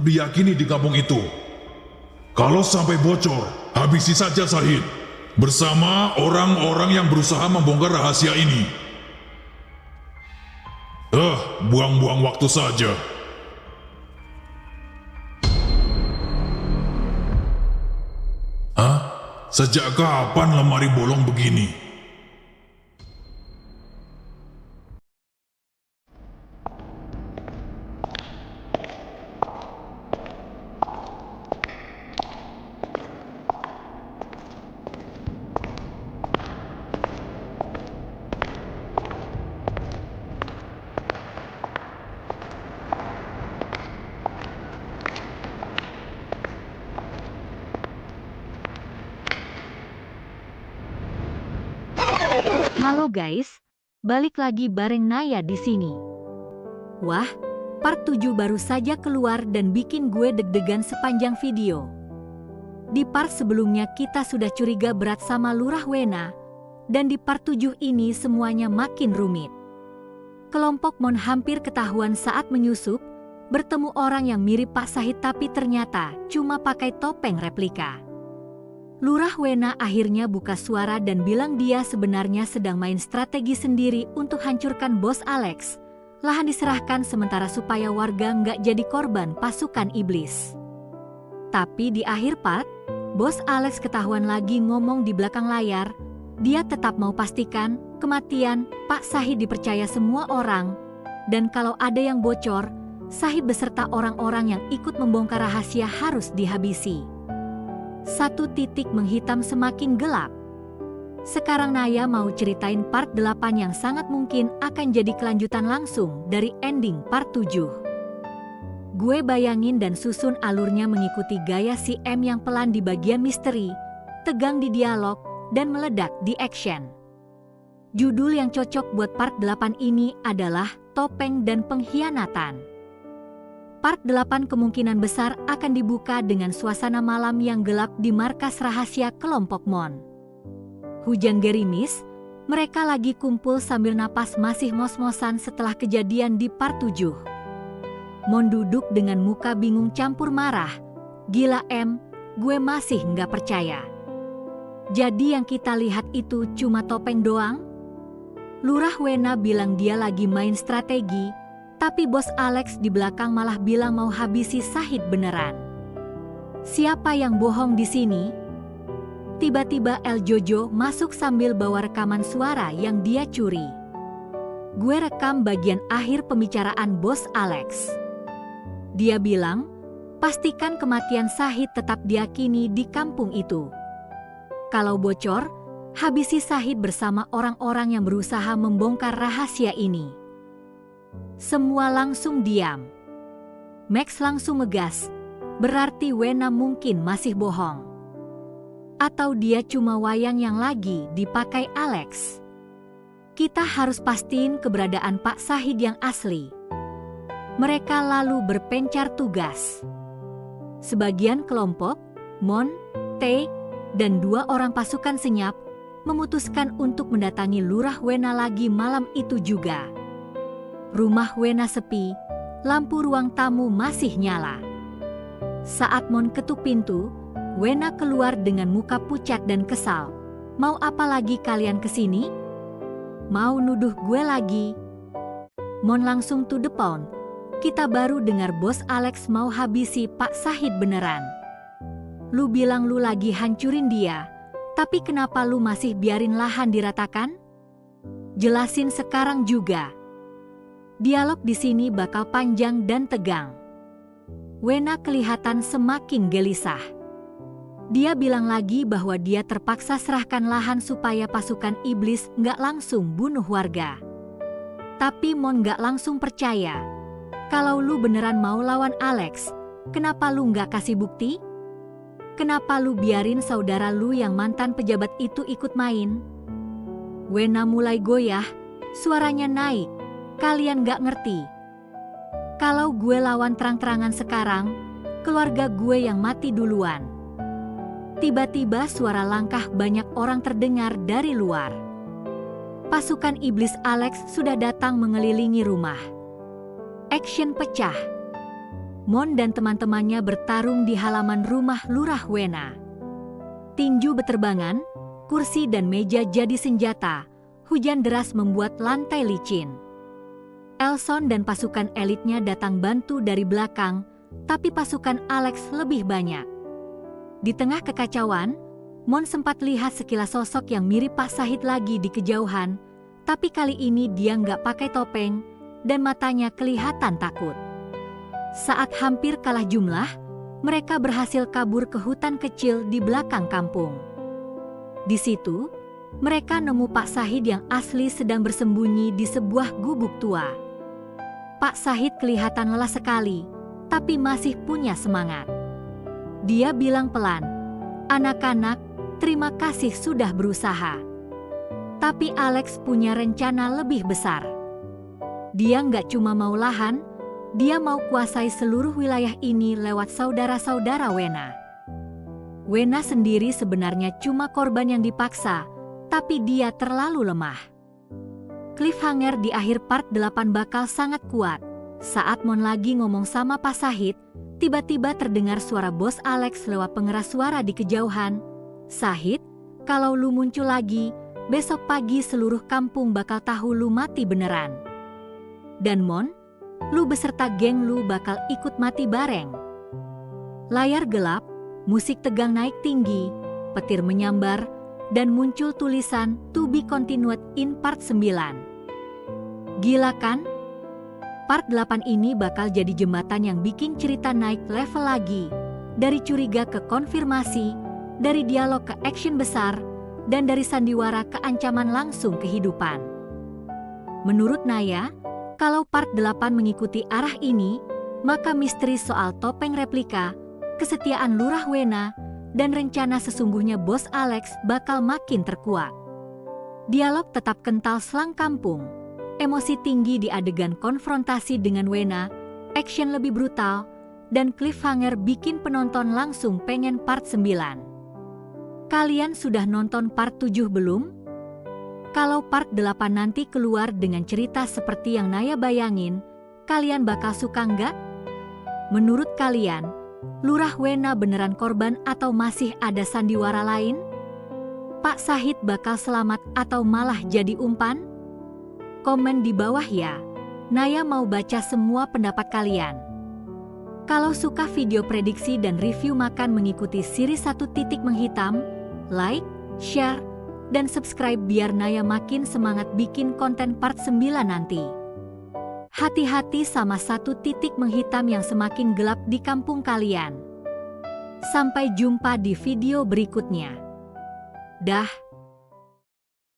diyakini di kampung itu. Kalau sampai bocor, habisi saja Syahid bersama orang-orang yang berusaha membongkar rahasia ini. Buang-buang waktu saja. Hah? Sejak kapan lemari bolong begini? Halo guys, balik lagi bareng Naya di sini. Wah, part 7 baru saja keluar dan bikin gue deg-degan sepanjang video. Di part sebelumnya kita sudah curiga berat sama Lurah Wena, dan di part 7 ini semuanya makin rumit. Kelompok Mon hampir ketahuan saat menyusup, bertemu orang yang mirip Pak Syahid tapi ternyata cuma pakai topeng replika. Lurah Wena akhirnya buka suara dan bilang dia sebenarnya sedang main strategi sendiri untuk hancurkan Bos Alex. Lahan diserahkan sementara supaya warga nggak jadi korban pasukan iblis. Tapi di akhir part, Bos Alex ketahuan lagi ngomong di belakang layar. Dia tetap mau pastikan kematian Pak Syahid dipercaya semua orang. Dan kalau ada yang bocor, Syahid beserta orang-orang yang ikut membongkar rahasia harus dihabisi. Satu titik menghitam semakin gelap. Sekarang Naya mau ceritain part 8 yang sangat mungkin akan jadi kelanjutan langsung dari ending part 7. Gue bayangin dan susun alurnya mengikuti gaya si M yang pelan di bagian misteri, tegang di dialog, dan meledak di action. Judul yang cocok buat part 8 ini adalah Topeng dan Pengkhianatan. Part 8 kemungkinan besar akan dibuka dengan suasana malam yang gelap di markas rahasia kelompok Mon. Hujan gerimis, mereka lagi kumpul sambil napas masih mos-mosan setelah kejadian di part 7. Mon duduk dengan muka bingung campur marah. Gila M, gue masih nggak percaya. Jadi yang kita lihat itu cuma topeng doang? Lurah Wena bilang dia lagi main strategi, tapi Bos Alex di belakang malah bilang mau habisi Syahid beneran. Siapa yang bohong di sini? Tiba-tiba El Jojo masuk sambil bawa rekaman suara yang dia curi. Gue rekam bagian akhir pembicaraan Bos Alex. Dia bilang, pastikan kematian Syahid tetap diyakini di kampung itu. Kalau bocor, habisi Syahid bersama orang-orang yang berusaha membongkar rahasia ini. Semua langsung diam. Max langsung ngegas, berarti Wena mungkin masih bohong. Atau dia cuma wayang yang lagi dipakai Alex. Kita harus pastiin keberadaan Pak Syahid yang asli. Mereka lalu berpencar tugas. Sebagian kelompok, Mon, T, dan 2 orang pasukan senyap, memutuskan untuk mendatangi Lurah Wena lagi malam itu juga. Rumah Wena sepi, lampu ruang tamu masih nyala. Saat Mon ketuk pintu, Wena keluar dengan muka pucat dan kesal. Mau apa lagi kalian kesini? Mau nuduh gue lagi? Mon langsung to the point. Kita baru dengar Bos Alex mau habisi Pak Syahid beneran. Lu bilang lu lagi hancurin dia, tapi kenapa lu masih biarin lahan diratakan? Jelasin sekarang juga. Dialog di sini bakal panjang dan tegang. Wena kelihatan semakin gelisah. Dia bilang lagi bahwa dia terpaksa serahkan lahan supaya pasukan iblis nggak langsung bunuh warga. Tapi Mon nggak langsung percaya. Kalau lu beneran mau lawan Alex, kenapa lu nggak kasih bukti? Kenapa lu biarin saudara lu yang mantan pejabat itu ikut main? Wena mulai goyah, suaranya naik. Kalian gak ngerti. Kalau gue lawan terang-terangan sekarang, keluarga gue yang mati duluan. Tiba-tiba suara langkah banyak orang terdengar dari luar. Pasukan iblis Alex sudah datang mengelilingi rumah. Action pecah. Mon dan teman-temannya bertarung di halaman rumah Lurah Wena. Tinju beterbangan, kursi dan meja jadi senjata, hujan deras membuat lantai licin. Elson dan pasukan elitnya datang bantu dari belakang, tapi pasukan Alex lebih banyak. Di tengah kekacauan, Mon sempat lihat sekilas sosok yang mirip Pak Sahid lagi di kejauhan, tapi kali ini dia nggak pakai topeng dan matanya kelihatan takut. Saat hampir kalah jumlah, mereka berhasil kabur ke hutan kecil di belakang kampung. Di situ, mereka nemu Pak Sahid yang asli sedang bersembunyi di sebuah gubuk tua. Pak Sahid kelihatan lelah sekali, tapi masih punya semangat. Dia bilang pelan, "Anak-anak, terima kasih sudah berusaha." Tapi Alex punya rencana lebih besar. Dia nggak cuma mau lahan, dia mau kuasai seluruh wilayah ini lewat saudara-saudara Wena. Wena sendiri sebenarnya cuma korban yang dipaksa, tapi dia terlalu lemah. Cliffhanger di akhir part 8 bakal sangat kuat. Saat Mon lagi ngomong sama Pak Sahid, tiba-tiba terdengar suara bos Alex lewat pengeras suara di kejauhan. "Sahid, kalau lu muncul lagi, besok pagi seluruh kampung bakal tahu lu mati beneran. Dan Mon, lu beserta geng lu bakal ikut mati bareng." Layar gelap, musik tegang naik tinggi, petir menyambar, dan muncul tulisan "To be continued in part 9". Gila kan? Part 8 ini bakal jadi jembatan yang bikin cerita naik level lagi. Dari curiga ke konfirmasi, dari dialog ke action besar, dan dari sandiwara ke ancaman langsung kehidupan. Menurut Naya, kalau part 8 mengikuti arah ini, maka misteri soal topeng replika, kesetiaan Lurah Wena, dan rencana sesungguhnya bos Alex bakal makin terkuat. Dialog tetap kental selang kampung, emosi tinggi di adegan konfrontasi dengan Wena, action lebih brutal, dan cliffhanger bikin penonton langsung pengen part 9. Kalian sudah nonton part 7 belum? Kalau part 8 nanti keluar dengan cerita seperti yang Naya bayangin, kalian bakal suka nggak? Menurut kalian, Lurah Wena beneran korban atau masih ada sandiwara lain? Pak Sahid bakal selamat atau malah jadi umpan? Komen di bawah ya, Naya mau baca semua pendapat kalian. Kalau suka video prediksi dan review makan mengikuti siri 1 titik menghitam, like, share, dan subscribe biar Naya makin semangat bikin konten part 9 nanti. Hati-hati sama 1 titik menghitam yang semakin gelap di kampung kalian. Sampai jumpa di video berikutnya. Dah.